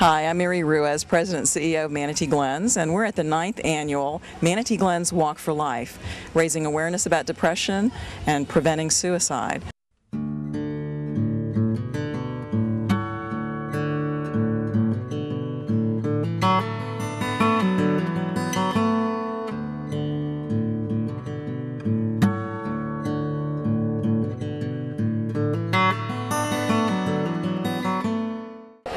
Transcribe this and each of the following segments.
Hi, I'm Mary Ruiz, President and CEO of Manatee Glens, and we're at the 9th annual Manatee Glens Walk for Life, raising awareness about depression and preventing suicide.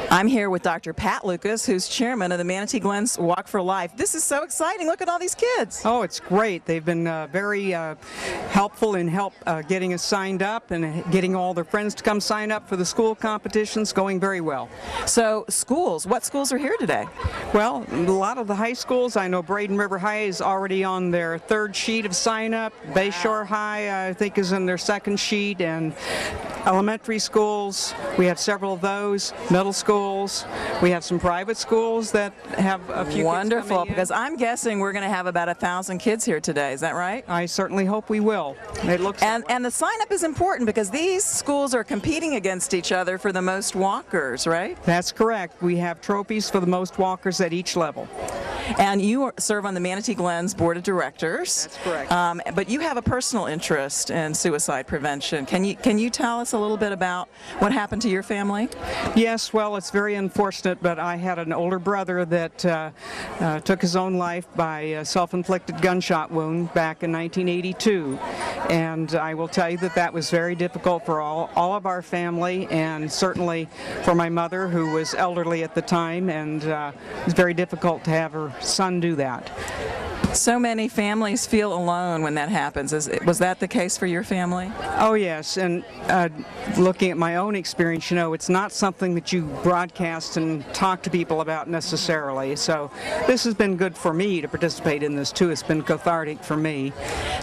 I'm here with Dr. Pat Lucas, who's chairman of the Manatee Glens Walk for Life. This is so exciting. Look at all these kids. Oh, it's great. They've been very helpful in getting us signed up and getting all their friends to come sign up for the school competitions. Going very well. So schools, what schools are here today? Well, a lot of the high schools. I know Braden River High is already on their third sheet of sign up. Bayshore High, I think, is in their second sheet, and elementary schools, we have several of those. Middle schools, we have some private schools that have a few. Wonderful, kids because I'm guessing we're going to have about 1,000 kids here today. Is that right? I certainly hope we will. It looks and the sign up is important because these schools are competing against each other for the most walkers, right? That's correct. We have trophies for the most walkers at each level. And you serve on the Manatee Glens Board of Directors. That's correct. But you have a personal interest in suicide prevention. Can you tell us a little bit about what happened to your family? Yes, well, it's very unfortunate, but I had an older brother that took his own life by a self-inflicted gunshot wound back in 1982. And I will tell you that that was very difficult for all of our family, and certainly for my mother, who was elderly at the time, and it was very difficult to have her son do that. So many families feel alone when that happens. Was that the case for your family? Oh yes, and looking at my own experience, you know, it's not something that you broadcast and talk to people about necessarily. So this has been good for me to participate in this too. It's been cathartic for me.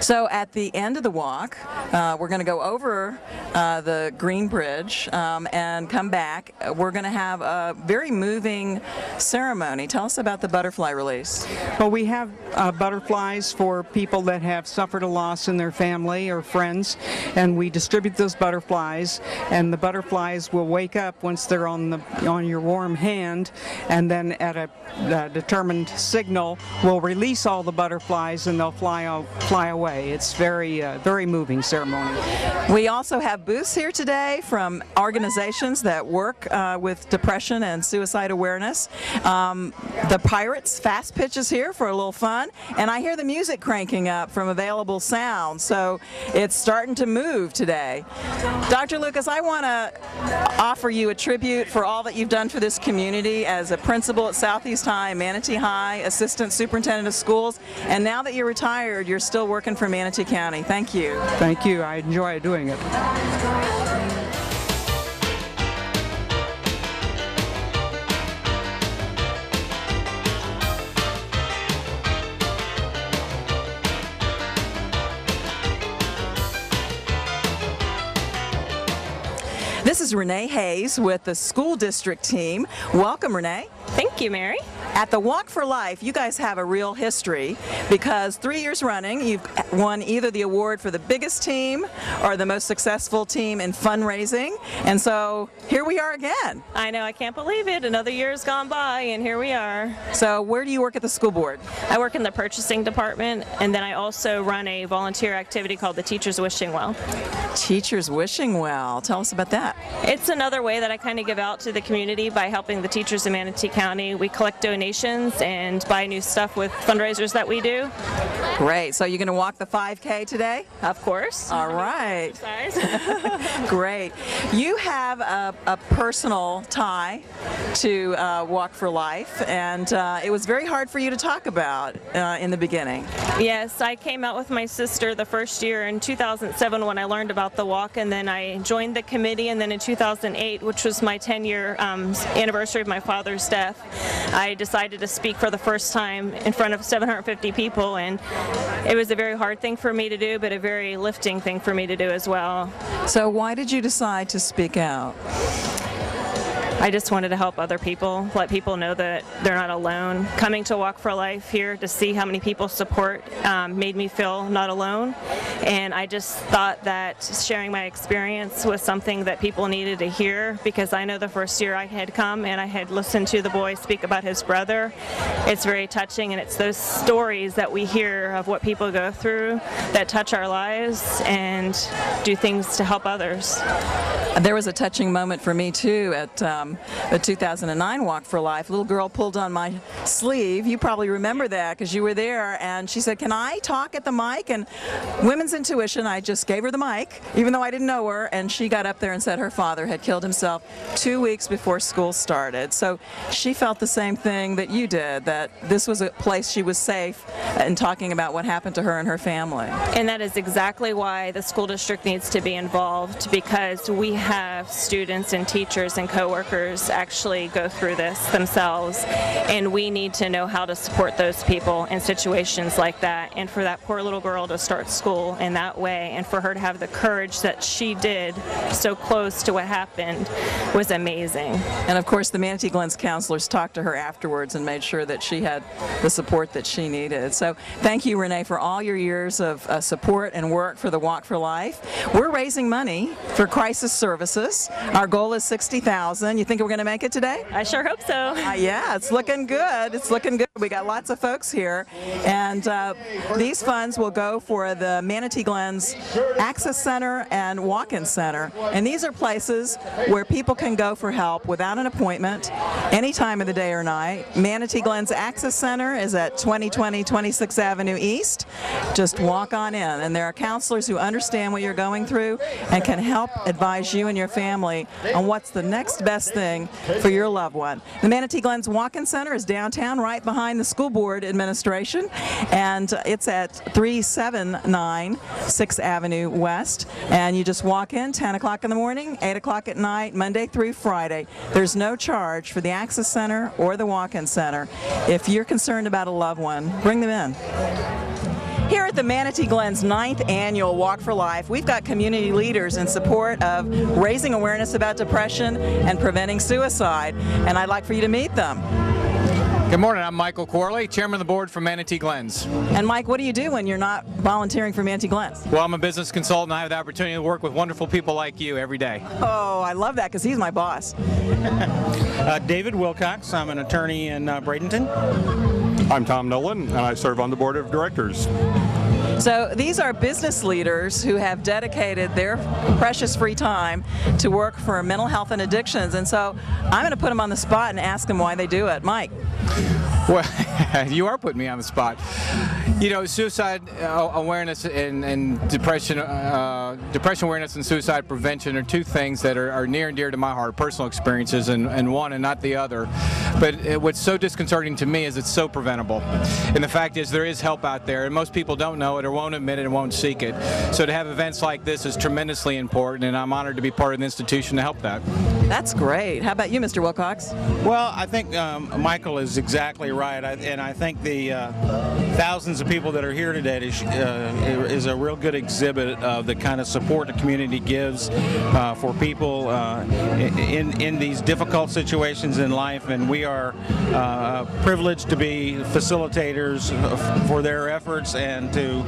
So at the end of the walk, we're going to go over the Green Bridge and come back. We're going to have a very moving ceremony. Tell us about the butterfly release. Well, we have butterflies for people that have suffered a loss in their family or friends, and we distribute those butterflies, and the butterflies will wake up once they're on your warm hand, and then at a determined signal we'll release all the butterflies and they'll fly away. It's very moving ceremony. We also have booths here today from organizations that work with depression and suicide awareness. The Pirates Fast Pitch is here for a little fun. And I hear the music cranking up from Available Sound, so it's starting to move today. Dr. Lucas, I want to offer you a tribute for all that you've done for this community as a principal at Southeast High, Manatee High, assistant superintendent of schools, and now that you're retired, you're still working for Manatee County. Thank you. Thank you. I enjoy doing it. This is Renee Hayes with the school district team. Welcome, Renee. Thank you, Mary. At the Walk for Life, you guys have a real history because 3 years running, you've won either the award for the biggest team or the most successful team in fundraising. And so here we are again. I know, I can't believe it. Another year's gone by, and here we are. So where do you work at the school board? I work in the purchasing department, and then I also run a volunteer activity called the Teachers Wishing Well. Teachers Wishing Well. Tell us about that. It's another way that I kind of give out to the community by helping the teachers in Manatee County. We collect donations and buy new stuff with fundraisers that we do. Great. So you're going to walk the 5K today? Of course. All right. Great. You have a personal tie to Walk for Life, and it was very hard for you to talk about in the beginning. Yes, I came out with my sister the first year in 2007 when I learned about the walk, and then I joined the committee, and then in 2008, which was my 10-year anniversary of my father's death, I decided to speak for the first time in front of 750 people, and it was a very hard thing for me to do, but a very lifting thing for me to do as well. So why did you decide to speak out? I just wanted to help other people, let people know that they're not alone. Coming to Walk for Life here to see how many people support made me feel not alone. And I just thought that sharing my experience was something that people needed to hear, because I know the first year I had come and I had listened to the boy speak about his brother. It's very touching, and it's those stories that we hear of what people go through that touch our lives and do things to help others. There was a touching moment for me too at the 2009 Walk for Life. A little girl pulled on my sleeve. You probably remember that because you were there, and she said, "Can I talk at the mic?" And Women's Intuition, I just gave her the mic, even though I didn't know her, and she got up there and said her father had killed himself 2 weeks before school started. So she felt the same thing that you did, that this was a place she was safe in talking about what happened to her and her family. And that is exactly why the school district needs to be involved, because we have students and teachers and coworkers actually go through this themselves, and we need to know how to support those people in situations like that. And for that poor little girl to start school in that way, and for her to have the courage that she did so close to what happened, was amazing. And of course the Manatee Glens counselors talked to her afterwards and made sure that she had the support that she needed. So thank you, Renee, for all your years of support and work for the Walk for Life. We're raising money for crisis services. Our goal is $60,000. You think we're going to make it today? I sure hope so. Yeah, it's looking good. It's looking good. We got lots of folks here, and these funds will go for the Manatee Glens Access Center and Walk-In Center, and these are places where people can go for help without an appointment any time of the day or night. Manatee Glens Access Center is at 2020 26th Avenue East. Just walk on in, and there are counselors who understand what you're going through and can help advise you and your family on what's the next best thing for your loved one. The Manatee Glens Walk-In Center is downtown, right behind the school board administration, and it's at 379 6th Avenue West, and you just walk in 10 o'clock in the morning, 8 o'clock at night, Monday through Friday. There's no charge for the Access Center or the Walk-In Center. If you're concerned about a loved one, bring them in. Here at the Manatee Glens 9th Annual Walk for Life, we've got community leaders in support of raising awareness about depression and preventing suicide, and I'd like for you to meet them. Good morning, I'm Michael Corley, Chairman of the Board for Manatee Glens. And Mike, what do you do when you're not volunteering for Manatee Glens? Well, I'm a business consultant. I have the opportunity to work with wonderful people like you every day. Oh, I love that because he's my boss. David Wilcox, I'm an attorney in Bradenton. I'm Tom Nolan, and I serve on the board of directors. So these are business leaders who have dedicated their precious free time to work for mental health and addictions, and so I'm going to put them on the spot and ask them why they do it. Mike. Well, you are putting me on the spot. You know, suicide awareness and depression awareness and suicide prevention are two things that are near and dear to my heart, personal experiences, and one and not the other. But what's so disconcerting to me is it's so preventable. And the fact is there is help out there, and most people don't know it or won't admit it and won't seek it. So to have events like this is tremendously important, and I'm honored to be part of the institution to help that. That's great. How about you, Mr. Wilcox? Well, I think Michael is exactly right, and I think the thousands of people that are here today is a real good exhibit of the kind of support the community gives for people in these difficult situations in life, and we are privileged to be facilitators for their efforts and to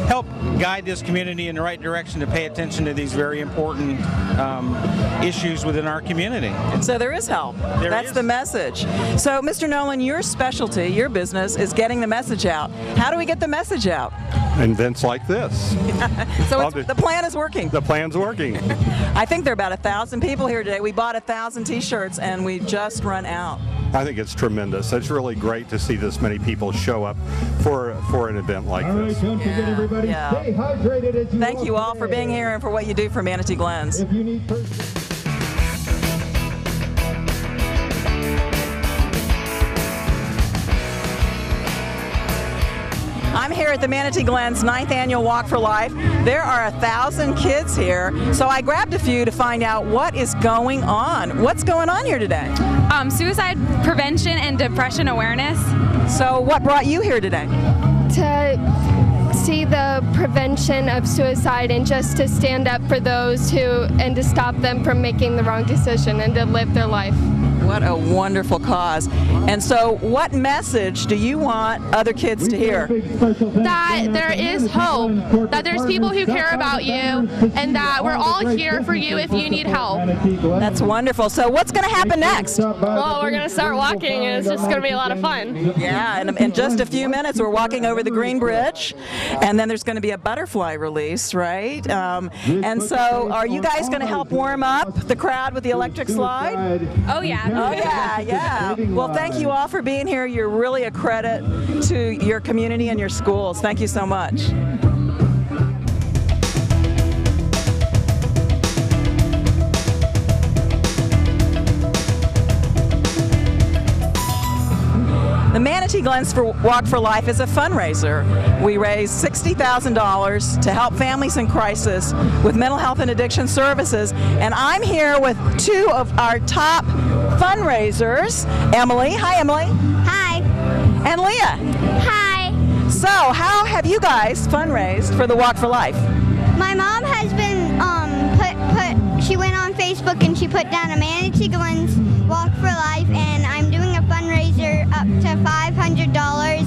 help guide this community in the right direction to pay attention to these very important issues within our community. So there is help. That's the message. So, Mr. Nolan, your specialty, your business, is getting the message out. How do we get the message out? Events like this. So the plan is working. The plan's working. I think there are about 1,000 people here today. We bought 1,000 t-shirts and we just run out. I think it's tremendous. It's really great to see this many people show up for an event like this. All right, don't forget everybody, stay hydrated as you Thank you all for being here and for what you do for Manatee Glens. If you need I'm here at the Manatee Glens 9th Annual Walk for Life. There are 1,000 kids here, so I grabbed a few to find out what is going on. What's going on here today? Suicide prevention and depression awareness. So what brought you here today? To see the prevention of suicide and just to stand up for those and to stop them from making the wrong decision and to live their life. What a wonderful cause. And so what message do you want other kids to hear? That there is hope, that there's people who care about you, and that we're all here for you if you need help. That's wonderful. So what's going to happen next? Well, we're going to start walking, and it's just going to be a lot of fun. Yeah, and in just a few minutes we're walking over the Green Bridge, and then there's going to be a butterfly release, right? And so are you guys going to help warm up the crowd with the electric slide? Oh, yeah. Oh, yeah, yeah. Well, thank you all for being here. You're really a credit to your community and your schools. Thank you so much. The Manatee Glens Walk for Life is a fundraiser. We raise $60,000 to help families in crisis with mental health and addiction services. And I'm here with two of our top fundraisers, Emily. Hi, Emily. Hi. And Leah. Hi. So, how have you guys fundraised for the Walk for Life? My mom has been she went on Facebook and she put down a Manatee Glens Walk for Life, and I'm doing a fundraiser up to $500,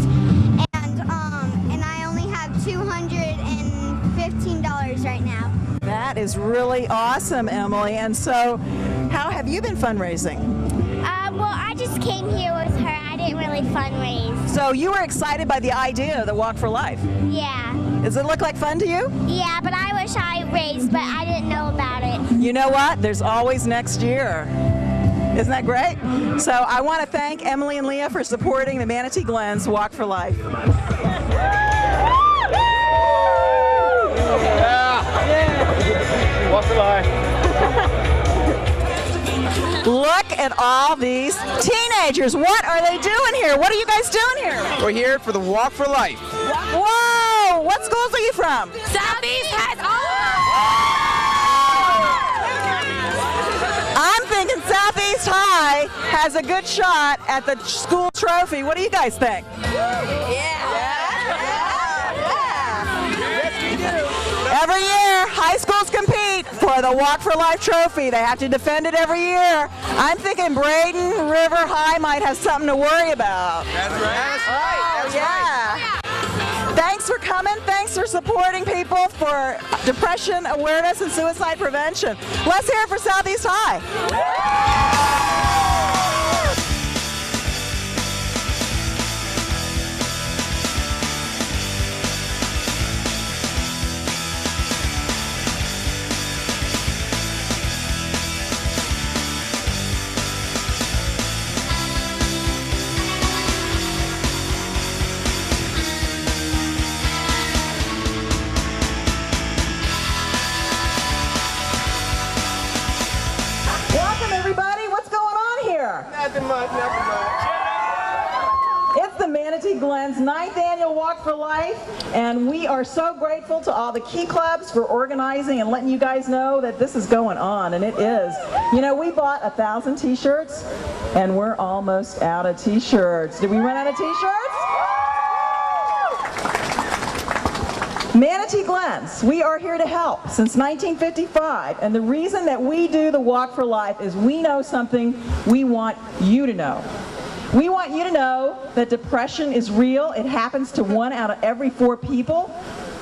and I only have $215 right now. That is really awesome, Emily. And so, how have you been fundraising? Well, I just came here with her. I didn't really fundraise. So you were excited by the idea of the Walk for Life? Yeah. Does it look like fun to you? Yeah, but I wish I raised, but I didn't know about it. You know what? There's always next year. Isn't that great? So I want to thank Emily and Leah for supporting the Manatee Glens Walk for Life. Yeah. Walk for Life. Look at all these teenagers. What are they doing here? What are you guys doing here? We're here for the Walk for Life. Whoa! What schools are you from? Southeast High School. I'm thinking Southeast High has a good shot at the school trophy. What do you guys think? Every year, high schools compete for the Walk for Life trophy. They have to defend it every year. I'm thinking Braden River High might have something to worry about. That's right. Oh, yeah. Thanks for coming. Thanks for supporting people for depression awareness and suicide prevention. Let's hear it for Southeast High. Nothing much. It's the Manatee Glens 9th Annual Walk for Life, and we are so grateful to all the key clubs for organizing and letting you guys know that this is going on, and it is. You know, we bought 1,000 t-shirts, and we're almost out of t-shirts. Did we run out of t-shirts? Manatee Glens, we are here to help since 1955, and the reason that we do the Walk for Life is we know something we want you to know. We want you to know that depression is real. It happens to 1 out of every 4 people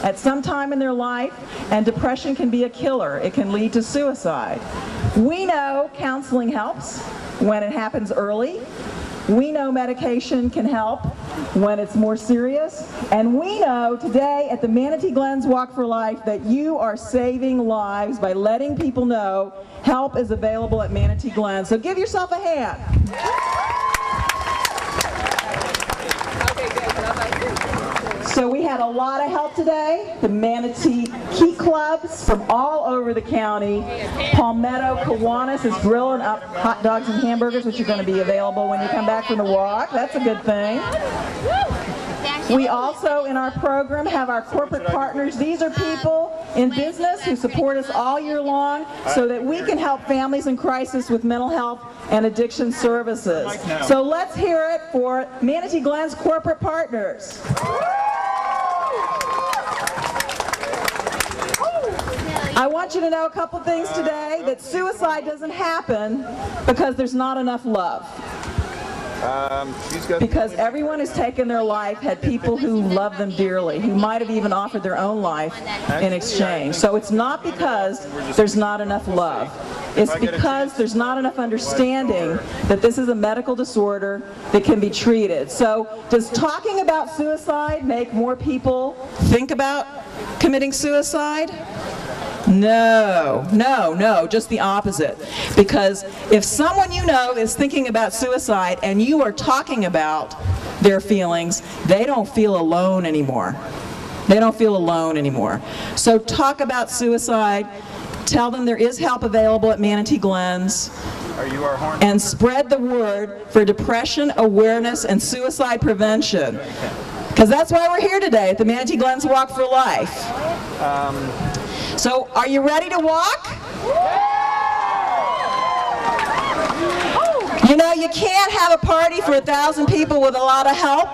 at some time in their life, and depression can be a killer. It can lead to suicide. We know counseling helps when it happens early. We know medication can help when it's more serious. And we know today at the Manatee Glens Walk for Life that you are saving lives by letting people know help is available at Manatee Glens. So give yourself a hand. So we had a lot of help today. The Manatee Key Clubs from all over the county. Palmetto Kiwanis is grilling up hot dogs and hamburgers, which are going to be available when you come back from the walk. That's a good thing. We also, in our program, have our corporate partners. These are people in business who support us all year long so that we can help families in crisis with mental health and addiction services. So let's hear it for Manatee Glens corporate partners. I want you to know a couple things today, that suicide doesn't happen because there's not enough love. Because everyone who's taken their life had people who love them dearly, who might have even offered their own life in exchange. So it's not because there's not enough love. It's because there's not enough understanding that this is a medical disorder that can be treated. So does talking about suicide make more people think about committing suicide? No, no, no, just the opposite. Because if someone you know is thinking about suicide and you are talking about their feelings, they don't feel alone anymore. They don't feel alone anymore. So talk about suicide. Tell them there is help available at Manatee Glens. And spread the word for depression awareness and suicide prevention. Because that's why we're here today at the Manatee Glens Walk for Life. So, are you ready to walk? You know, you can't have a party for 1,000 people with a lot of help.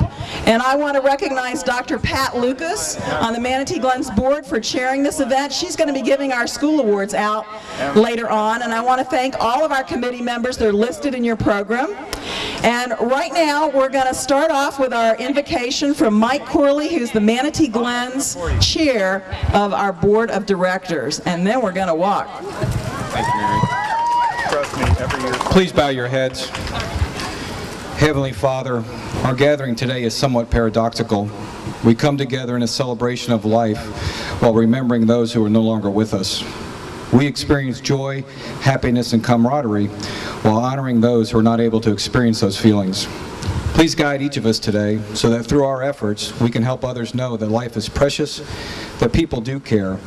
And I want to recognize Dr. Pat Lucas on the Manatee Glens board for chairing this event. She's going to be giving our school awards out later on. And I want to thank all of our committee members. They're listed in your program. And right now, we're going to start off with our invocation from Mike Corley, who's the Manatee Glens chair of our board of directors. And then we're going to walk. Thank you, Mary. Trust me, every year. Please bow your heads. Heavenly Father, our gathering today is somewhat paradoxical. We come together in a celebration of life while remembering those who are no longer with us. We experience joy, happiness, and camaraderie while honoring those who are not able to experience those feelings. Please guide each of us today so that through our efforts we can help others know that life is precious, that people do care,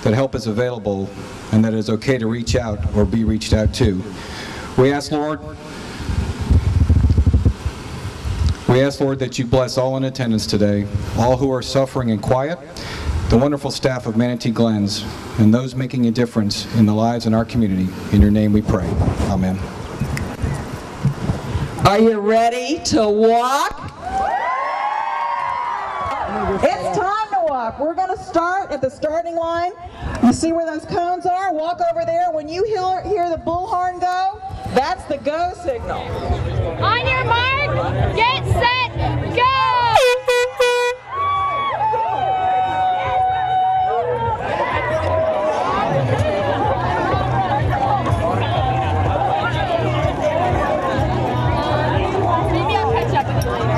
that help is available, and that it is okay to reach out or be reached out to. We ask, Lord, that you bless all in attendance today, all who are suffering in quiet, the wonderful staff of Manatee Glens, and those making a difference in the lives in our community. In your name we pray. Amen. Are you ready to walk? It's time to walk. We're going to start at the starting line. You see where those cones are? Walk over there. When you hear the bullhorn go, that's the go signal. On your mark, get set, go! Maybe I'll catch up with you later.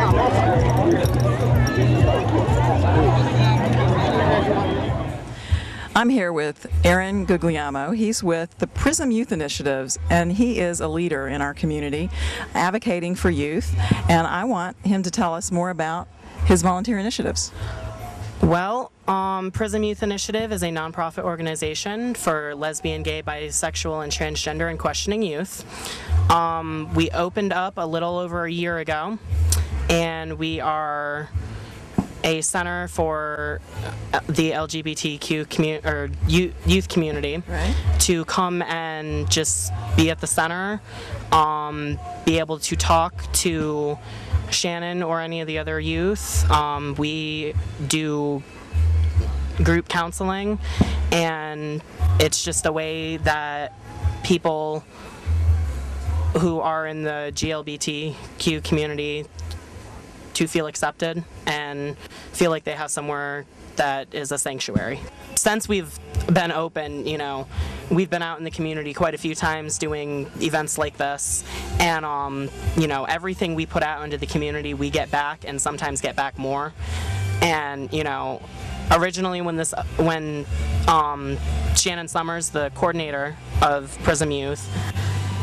I'm here with Aaron Guglielmo. He's with the PRISM Youth Initiatives, and he is a leader in our community advocating for youth, and I want him to tell us more about his volunteer initiatives. Well, PRISM Youth Initiative is a nonprofit organization for lesbian, gay, bisexual, and transgender and questioning youth. We opened up a little over a year ago, and we are a center for the LGBTQ youth community, right, to come and just be at the center, be able to talk to Shannon or any of the other youth. We do group counseling, and it's just a way that people who are in the GLBTQ community to feel accepted and feel like they have somewhere that is a sanctuary. Since we've been open, you know, we've been out in the community quite a few times doing events like this, and you know, everything we put out into the community we get back, and sometimes get back more. And you know, originally when Shannon Summers, the coordinator of PRISM Youth,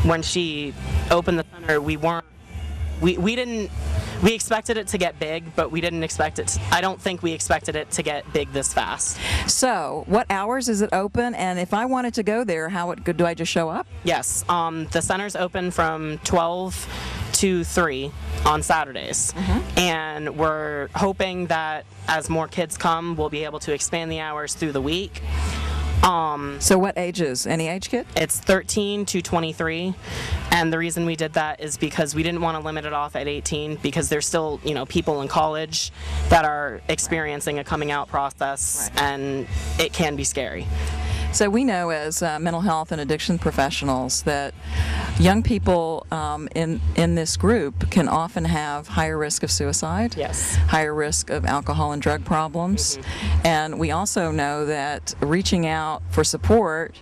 when she opened the center, we expected it to get big, but we didn't expect it I don't think we expected it to get big this fast. So, what hours is it open? And if I wanted to go there, do I just show up? Yes, the center's open from 12 to 3 on Saturdays. Mm-hmm. And we're hoping that as more kids come, we'll be able to expand the hours through the week. So what ages? Any age kid? It's 13 to 23, and the reason we did that is because we didn't want to limit it off at 18, because there's still, you know, people in college that are experiencing a coming out process, right, and it can be scary. So we know as mental health and addiction professionals that young people in this group can often have higher risk of suicide, Yes. higher risk of alcohol and drug problems, and we also know that reaching out for support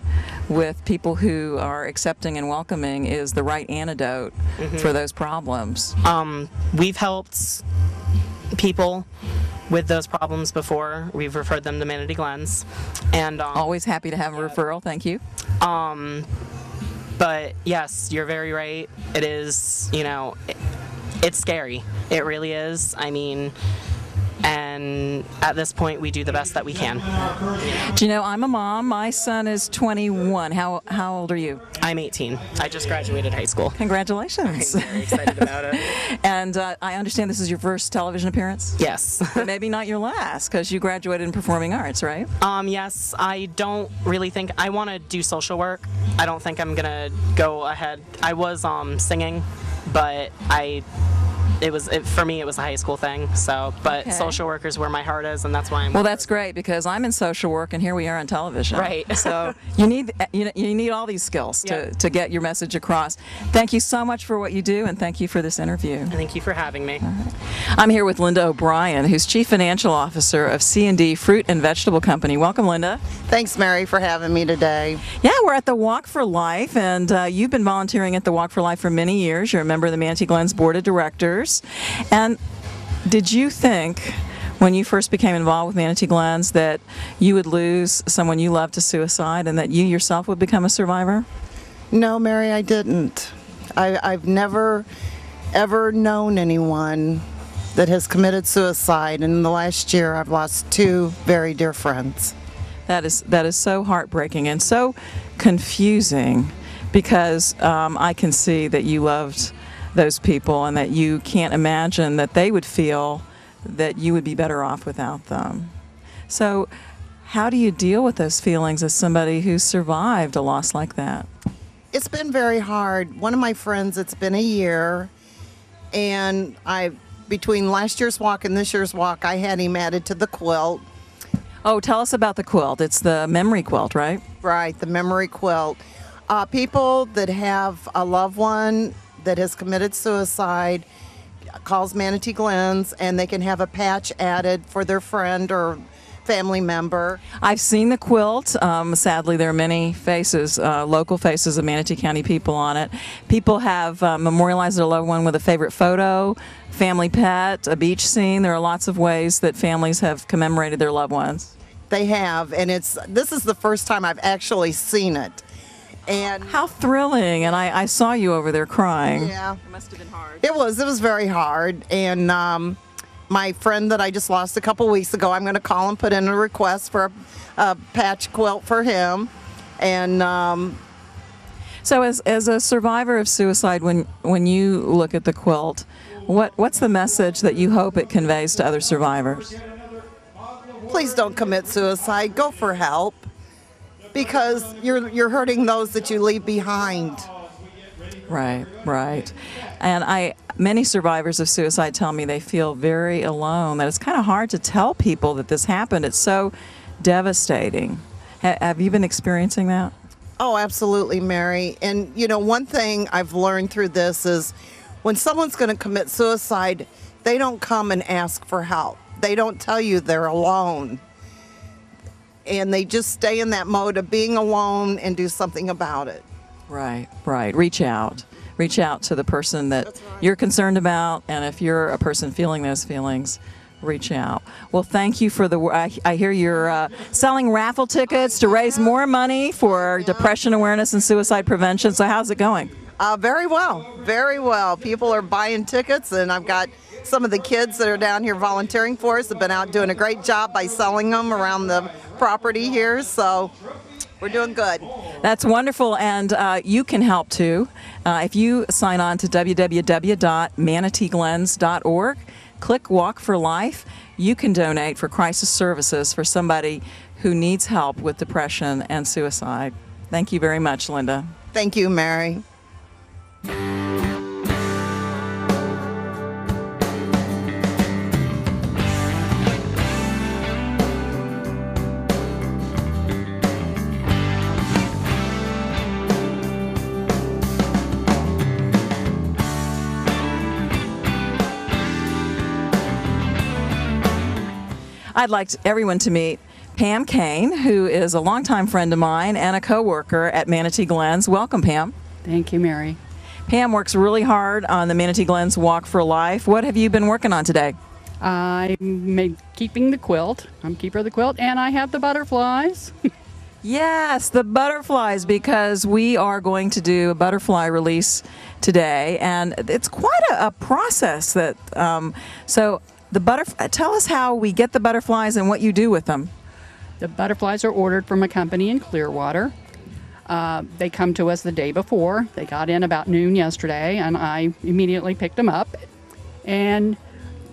with people who are accepting and welcoming is the right antidote for those problems. We've helped people with those problems before. We've referred them to Manatee Glens, and always happy to have a referral. Thank you. But yes, you're very right. It is, it's scary. It really is. I mean, and at this point, we do the best that we can. Do you know, I'm a mom. My son is 21. How old are you? I'm 18. I just graduated high school. Congratulations. I'm very excited about it. And I understand this is your first television appearance? Yes. But maybe not your last, because you graduated in performing arts, right? Yes. I don't really think I want to do social work. I don't think I'm gonna go ahead. I was singing, but for me it was a high school thing. So, but Okay. social work is where my heart is, and that's why I'm. Well, that's great, because I'm in social work, and here we are on television. Right. So you need all these skills to get your message across. Thank you so much for what you do, and thank you for this interview. Thank you for having me. I'm here with Linda O'Brien, who's Chief Financial Officer of C&D Fruit and Vegetable Company. Welcome, Linda. Thanks, Mary, for having me today. Yeah, we're at the Walk for Life, and you've been volunteering at the Walk for Life for many years. You're a member of the Manatee Glens Board of Directors. And did you think, when you first became involved with Manatee Glens, that you would lose someone you loved to suicide and that you yourself would become a survivor? No, Mary, I didn't. I've never, ever known anyone that has committed suicide, and in the last year I've lost 2 very dear friends. That is so heartbreaking and so confusing, because I can see that you loved those people and that you can't imagine that they would feel that you would be better off without them. So how do you deal with those feelings as somebody who survived a loss like that? It's been very hard. One of my friends, it's been a year, and between last year's walk and this year's walk, I had him added to the quilt. Oh, tell us about the quilt. It's the memory quilt, right? Right, the memory quilt. People that have a loved one that has committed suicide calls Manatee Glens, and they can have a patch added for their friend or family member. I've seen the quilt. Sadly, there are many faces, local faces of Manatee County people on it. People have memorialized their loved one with a favorite photo, family pet, a beach scene. There are lots of ways that families have commemorated their loved ones. They have, and this is the first time I've actually seen it. And how thrilling! And I saw you over there crying. Yeah, it must have been hard. It was very hard. And my friend that I just lost a couple weeks ago, I'm going to call and put in a request for a patch quilt for him. And so, as a survivor of suicide, when you look at the quilt, what's the message that you hope it conveys to other survivors? Please don't commit suicide. Go for help, because you're hurting those that you leave behind. Right, right. And many survivors of suicide tell me they feel very alone, that it's kind of hard to tell people that this happened. It's so devastating. Have you been experiencing that? Oh, absolutely, Mary. And, one thing I've learned through this is when someone's going to commit suicide, they don't come and ask for help. They don't tell you they're alone. And they just stay in that mode of being alone and do something about it. Right, right. Reach out. Reach out to the person that you're concerned about, and if you're a person feeling those feelings, reach out. Well, thank you for I hear you're selling raffle tickets to raise more money for depression awareness and suicide prevention. So how's it going? Very well, very well. People are buying tickets, and I've got some of the kids that are down here volunteering for us have been out doing a great job by selling them around the property here, so we're doing good. That's wonderful, and you can help too. If you sign on to www.manateeglens.org, click Walk for Life, you can donate for crisis services for somebody who needs help with depression and suicide. Thank you very much, Linda. Thank you, Mary. I'd like everyone to meet Pam Kane, who is a longtime friend of mine and a co-worker at Manatee Glens. Welcome, Pam. Thank you, Mary. Pam works really hard on the Manatee Glens Walk for Life. What have you been working on today? I'm keeping the quilt. I'm keeper of the quilt, and I have the butterflies. Yes, the butterflies, because we are going to do a butterfly release today, and it's quite a process. So tell us how we get the butterflies and what you do with them. The butterflies are ordered from a company in Clearwater. They come to us the day before. They got in about noon yesterday, and I immediately picked them up and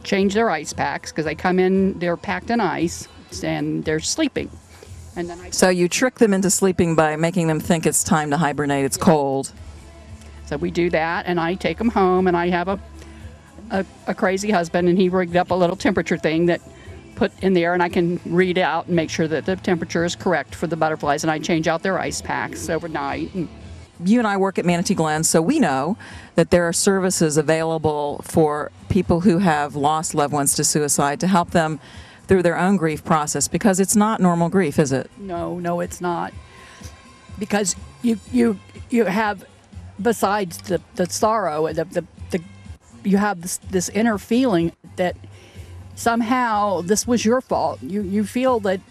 changed their ice packs, because they come in, they're packed in ice, and they're sleeping. And then so you trick them into sleeping by making them think it's time to hibernate, it's cold. So we do that, and I take them home, and I have a crazy husband, and he rigged up a little temperature thing that put in there, and I can read out and make sure that the temperature is correct for the butterflies, and I change out their ice packs overnight. You and I work at Manatee Glens, so we know that there are services available for people who have lost loved ones to suicide to help them through their own grief process, because it's not normal grief, is it? No, it's not. Because you have, besides the sorrow, you have this inner feeling that somehow this was your fault. You feel that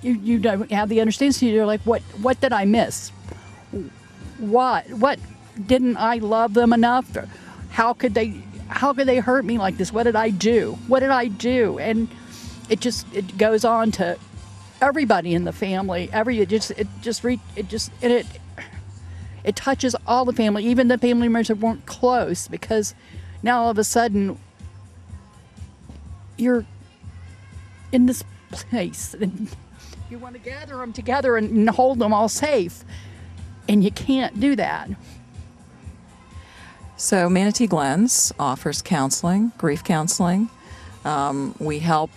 you don't have the understanding. You're like, what did I miss? What didn't I love them enough? How could they hurt me like this? What did I do? And it goes on to everybody in the family. It touches all the family, even the family members that weren't close, because now all of a sudden you're in this place and you want to gather them together and hold them all safe, and you can't do that. So Manatee Glens offers counseling, grief counseling. We help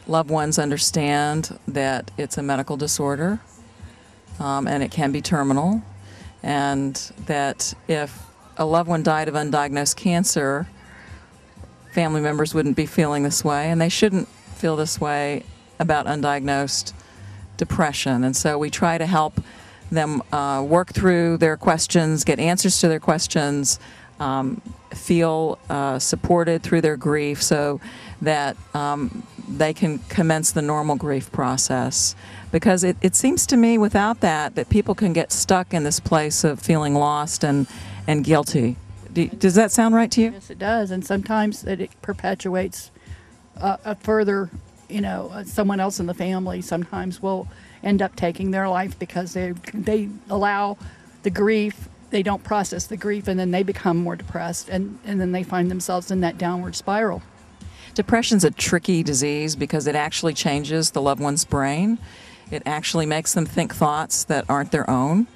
loved ones understand that it's a medical disorder, and it can be terminal, and that if a loved one died of undiagnosed cancer, family members wouldn't be feeling this way, and they shouldn't feel this way about undiagnosed depression. And so we try to help them work through their questions, get answers to their questions, feel supported through their grief, so that they can commence the normal grief process. Because it seems to me without that people can get stuck in this place of feeling lost and guilty. Does that sound right to you? Yes, it does. And sometimes it perpetuates further, someone else in the family sometimes will end up taking their life because they allow the grief, they don't process the grief, and then they become more depressed, and then they find themselves in that downward spiral. Depression's a tricky disease because it actually changes the loved one's brain. It actually makes them think thoughts that aren't their own.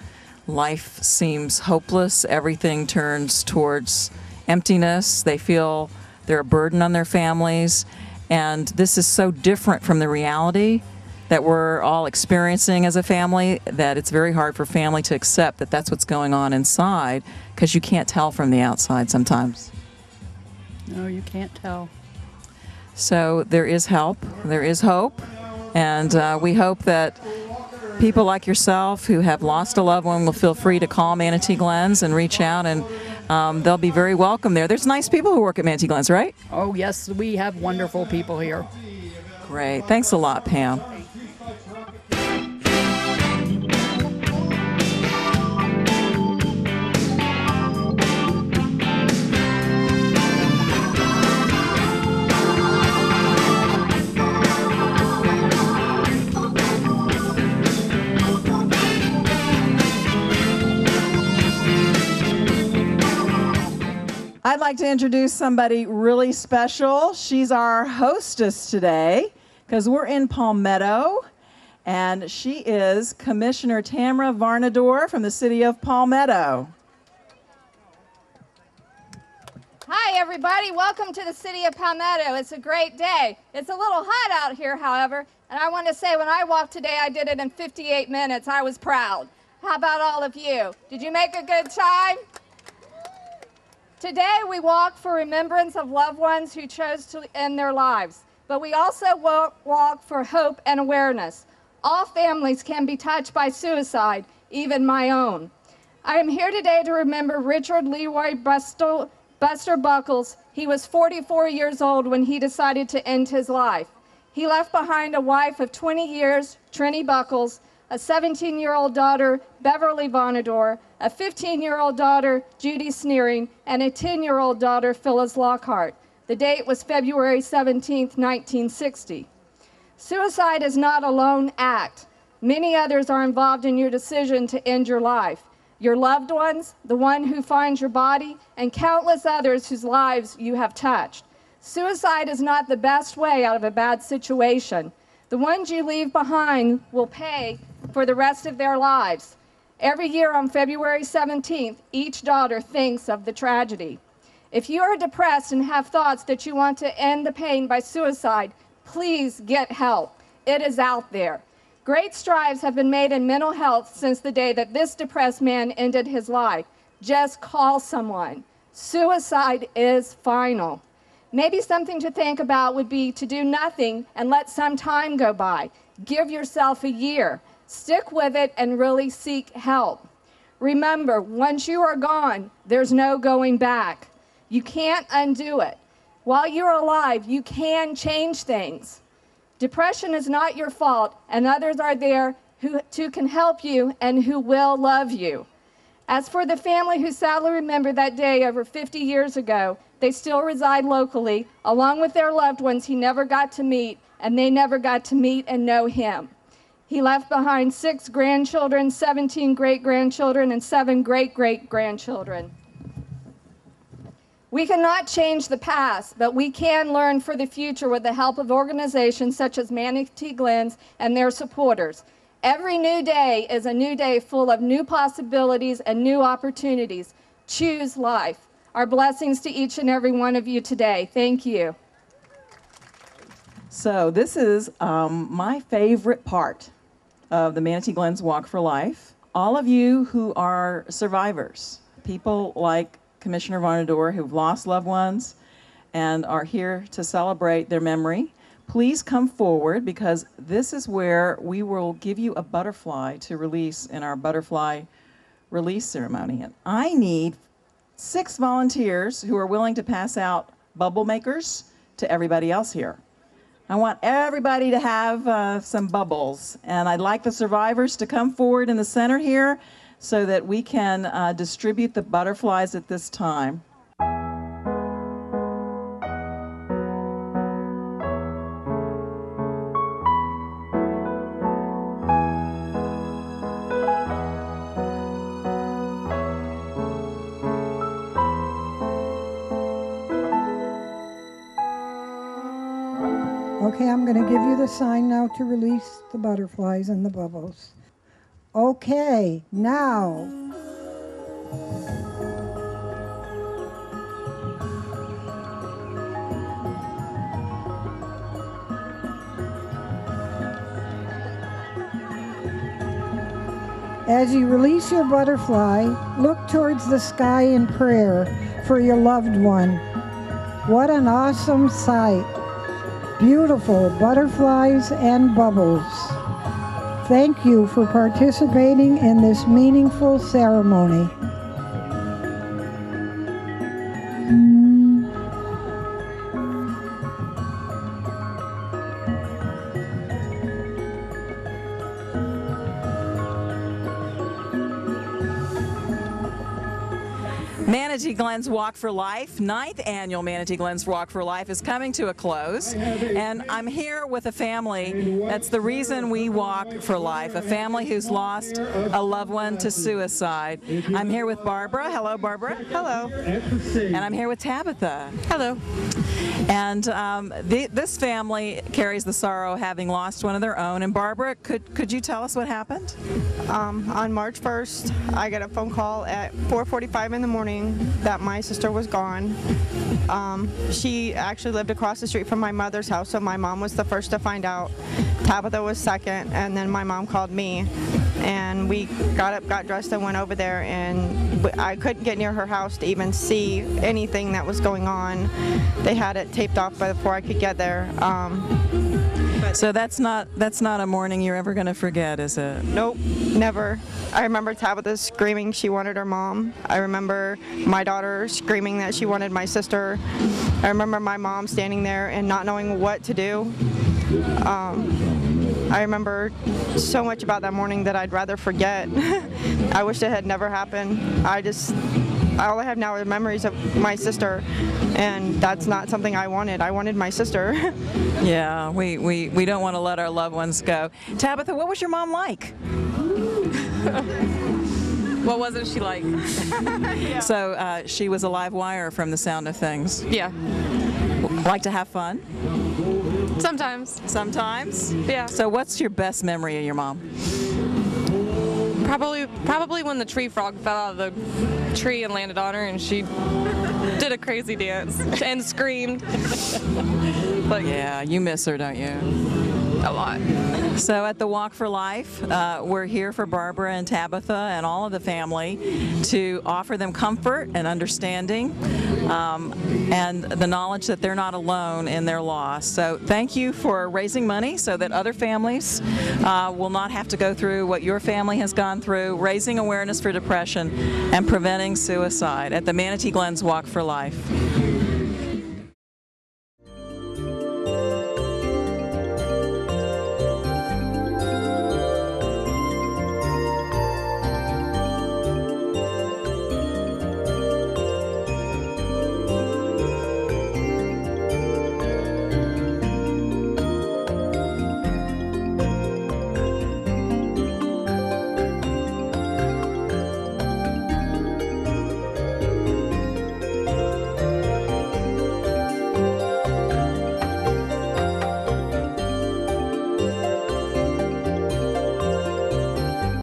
Life seems hopeless. Everything turns towards emptiness. They feel they're a burden on their families. And this is so different from the reality that we're all experiencing as a family that it's very hard for family to accept that that's what's going on inside, because you can't tell from the outside sometimes. No, you can't tell. So there is help, there is hope, and we hope that people like yourself who have lost a loved one will feel free to call Manatee Glens and reach out, and they'll be very welcome there. There's nice people who work at Manatee Glens, right? Oh, yes, we have wonderful people here. Great. Thanks a lot, Pam. I'd like to introduce somebody really special. She's our hostess today because we're in Palmetto, and she is Commissioner Tamara Varnador from the city of Palmetto. Hi, everybody. Welcome to the city of Palmetto. It's a great day. It's a little hot out here, however, and I want to say when I walked today, I did it in 58 minutes. I was proud. How about all of you? Did you make a good time? Today we walk for remembrance of loved ones who chose to end their lives, but we also walk for hope and awareness. All families can be touched by suicide, even my own. I am here today to remember Richard Leroy Buster Buckles. He was 44 years old when he decided to end his life. He left behind a wife of 20 years, Trini Buckles, a 17-year-old daughter, Beverly Vonador, a 15-year-old daughter, Judy Sneering, and a 10-year-old daughter, Phyllis Lockhart. The date was February 17, 1960. Suicide is not a lone act. Many others are involved in your decision to end your life. Your loved ones, the one who finds your body, and countless others whose lives you have touched. Suicide is not the best way out of a bad situation. The ones you leave behind will pay for the rest of their lives. Every year on February 17th, each daughter thinks of the tragedy. If you are depressed and have thoughts that you want to end the pain by suicide, please get help. It is out there. Great strides have been made in mental health since the day that this depressed man ended his life. Just call someone. Suicide is final. Maybe something to think about would be to do nothing and let some time go by. Give yourself a year. Stick with it and really seek help. Remember, once you are gone, there's no going back. You can't undo it. While you're alive, you can change things. Depression is not your fault, and others are there who can help you and who will love you. As for the family who sadly remember that day over 50 years ago, they still reside locally, along with their loved ones he never got to meet, and they never got to meet and know him. He left behind 6 grandchildren, 17 great-grandchildren, and 7 great-great-grandchildren. We cannot change the past, but we can learn for the future with the help of organizations such as Manatee Glens and their supporters. Every new day is a new day full of new possibilities and new opportunities. Choose life. Our blessings to each and every one of you today. Thank you. So this is my favorite part of the Manatee Glens Walk for Life. All of you who are survivors, people like Commissioner Vonador who've lost loved ones and are here to celebrate their memory, please come forward, because this is where we will give you a butterfly to release in our butterfly release ceremony. And I need 6 volunteers who are willing to pass out bubble makers to everybody else here. I want everybody to have some bubbles, and I'd like the survivors to come forward in the center here so that we can distribute the butterflies at this time. Okay, I'm going to give you the sign now to release the butterflies and the bubbles. Okay, now. As you release your butterfly, look towards the sky in prayer for your loved one. What an awesome sight. Beautiful butterflies and bubbles. Thank you for participating in this meaningful ceremony. Manatee Glens Walk for Life, 9th annual Manatee Glens Walk for Life is coming to a close, and I'm here with a family that's the reason we walk for life, a family who's lost a loved one to suicide. I'm here with Barbara. Hello, Barbara. Hello. And I'm here with Tabitha. Hello. And this family carries the sorrow of having lost one of their own. And Barbara, could you tell us what happened? On March 1st, I got a phone call at 4:45 in the morning that my sister was gone. She actually lived across the street from my mother's house, so my mom was the first to find out. Tabitha was second, and then my mom called me. And we got up, got dressed, and went over there, and I couldn't get near her house to even see anything that was going on. They had it taped off before I could get there. So that's not a morning you're ever going to forget, is it? Nope, never. I remember Tabitha screaming she wanted her mom. I remember my daughter screaming that she wanted my sister. I remember my mom standing there and not knowing what to do. I remember so much about that morning that I'd rather forget. I wish it had never happened. All I have now are memories of my sister, and that's not something I wanted. I wanted my sister. Yeah, we don't want to let our loved ones go. Tabitha, what was your mom like? What wasn't she like? Yeah. So she was a live wire from the sound of things. Yeah. Like to have fun? Sometimes. Sometimes? Yeah. So what's your best memory of your mom? Probably when the tree frog fell out of the tree and landed on her, and she did a crazy dance and screamed. But yeah, you miss her, don't you? A lot. So at the Walk for Life, we're here for Barbara and Tabitha and all of the family to offer them comfort and understanding and the knowledge that they're not alone in their loss. So thank you for raising money so that other families will not have to go through what your family has gone through, raising awareness for depression and preventing suicide at the Manatee Glens Walk for Life.